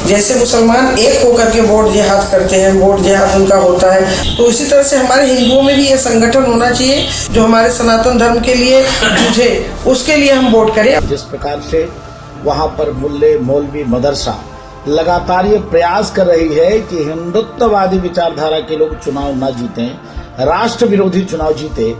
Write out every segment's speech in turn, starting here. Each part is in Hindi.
जैसे मुसलमान एक होकर के वोट जिहाद करते हैं, वोट जिहाद उनका होता है, तो इसी तरह से हमारे हिंदुओं में भी ये संगठन होना चाहिए जो हमारे सनातन धर्म के लिए जूझे, उसके लिए हम वोट करें। जिस प्रकार से वहाँ पर मुल्ले मौलवी मदरसा लगातार ये प्रयास कर रही है कि हिंदुत्ववादी विचारधारा के लोग चुनाव न जीतें, राष्ट्र विरोधी चुनाव जीते,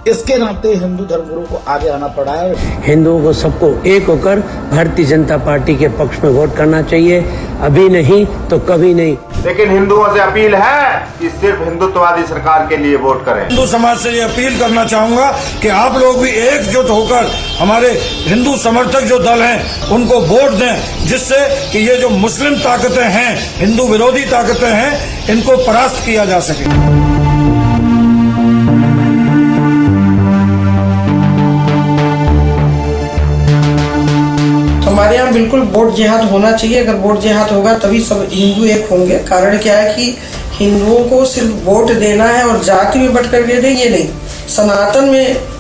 इसके नाते हिंदू धर्मगुरु को आगे आना पड़ा है। हिंदुओं को सबको एक होकर भारतीय जनता पार्टी के पक्ष में वोट करना चाहिए, अभी नहीं तो कभी नहीं। लेकिन हिंदुओं से अपील है कि सिर्फ हिंदुत्ववादी सरकार के लिए वोट करें। हिंदू समाज से ये अपील करना चाहूंगा कि आप लोग भी एकजुट होकर हमारे हिंदू समर्थक जो दल हैं उनको वोट दें, जिससे कि ये जो मुस्लिम ताकतें हैं, हिंदू विरोधी ताकतें हैं, इनको परास्त किया जा सके। हमारे यहाँ बिल्कुल वोट जिहाद होना चाहिए। अगर वोट जिहाद होगा तभी सब हिंदू एक होंगे। कारण क्या है कि हिंदुओं को सिर्फ वोट देना है और जाति में बट करके दे, ये नहीं, सनातन में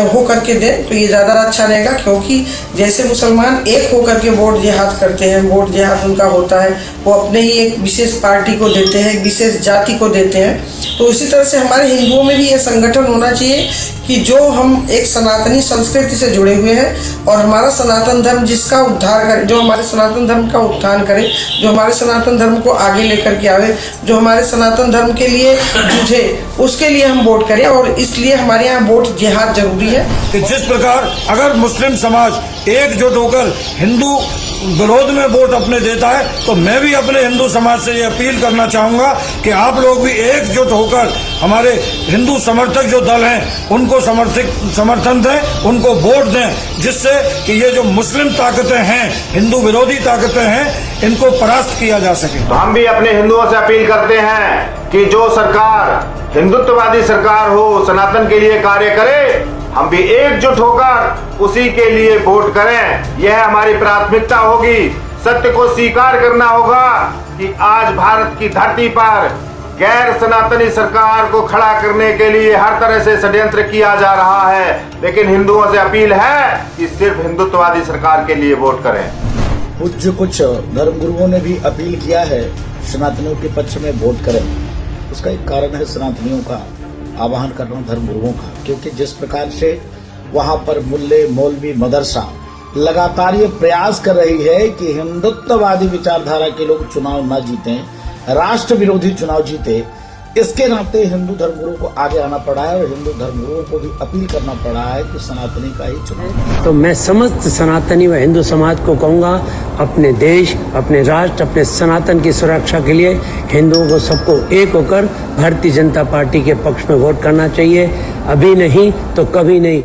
हो करके दें तो ये ज़्यादा अच्छा रहेगा। क्योंकि जैसे मुसलमान एक हो करके वोट जिहाद करते हैं, वोट जिहाद उनका होता है, वो अपने ही एक विशेष पार्टी को देते हैं, एक विशेष जाति को देते हैं, तो इसी तरह से हमारे हिंदुओं में भी ये संगठन होना चाहिए कि जो हम एक सनातनी संस्कृति से जुड़े हुए हैं और हमारा सनातन धर्म जिसका उद्धार करे, जो हमारे सनातन धर्म का उत्थान करे, जो हमारे सनातन धर्म को आगे लेकर के आवे, जो हमारे सनातन धर्म के लिए जूझे, उसके लिए हम वोट करें। और इसलिए हमारे यहाँ वोट जिहाद जरूरी है कि जिस प्रकार अगर मुस्लिम समाज एकजुट होकर हिंदू विरोध में वोट अपने देता है, तो मैं भी अपने हिंदू समाज से ये अपील करना चाहूंगा कि आप लोग भी एकजुट होकर हमारे हिंदू समर्थक जो दल हैं उनको समर्थन दें, उनको वोट दें, जिससे कि ये जो मुस्लिम ताकतें हैं, हिंदू विरोधी ताकतें हैं, इनको परास्त किया जा सके। तो हम भी अपने हिंदुओं से अपील करते हैं कि जो सरकार हिंदुत्ववादी सरकार हो, सनातन के लिए कार्य करे, हम भी एकजुट होकर उसी के लिए वोट करें। यह हमारी प्राथमिकता होगी। सत्य को स्वीकार करना होगा कि आज भारत की धरती पर गैर सनातनी सरकार को खड़ा करने के लिए हर तरह से षड्यंत्र किया जा रहा है। लेकिन हिंदुओं से अपील है कि सिर्फ हिंदुत्ववादी सरकार के लिए वोट करें। पूज्य कुछ धर्मगुरुओं ने भी अपील किया है सनातनियों के पक्ष में वोट करें। उसका एक कारण है सनातनियों का आह्वान करना धर्मगुरुओं का, क्योंकि जिस प्रकार से वहाँ पर मुल्ले मौलवी मदरसा लगातार ये प्रयास कर रही है कि हिंदुत्ववादी विचारधारा के लोग चुनाव न जीतें, राष्ट्र विरोधी चुनाव जीते, इसके नाते हिंदू धर्मगुरुओं को आगे आना पड़ा है और हिंदू धर्मगुरुओं को भी अपील करना पड़ा है कि सनातनी का ही चुनाव। तो मैं समस्त सनातनी व हिंदू समाज को कहूँगा, अपने देश, अपने राष्ट्र, अपने सनातन की सुरक्षा के लिए हिंदुओं को सबको एक होकर भारतीय जनता पार्टी के पक्ष में वोट करना चाहिए, अभी नहीं तो कभी नहीं।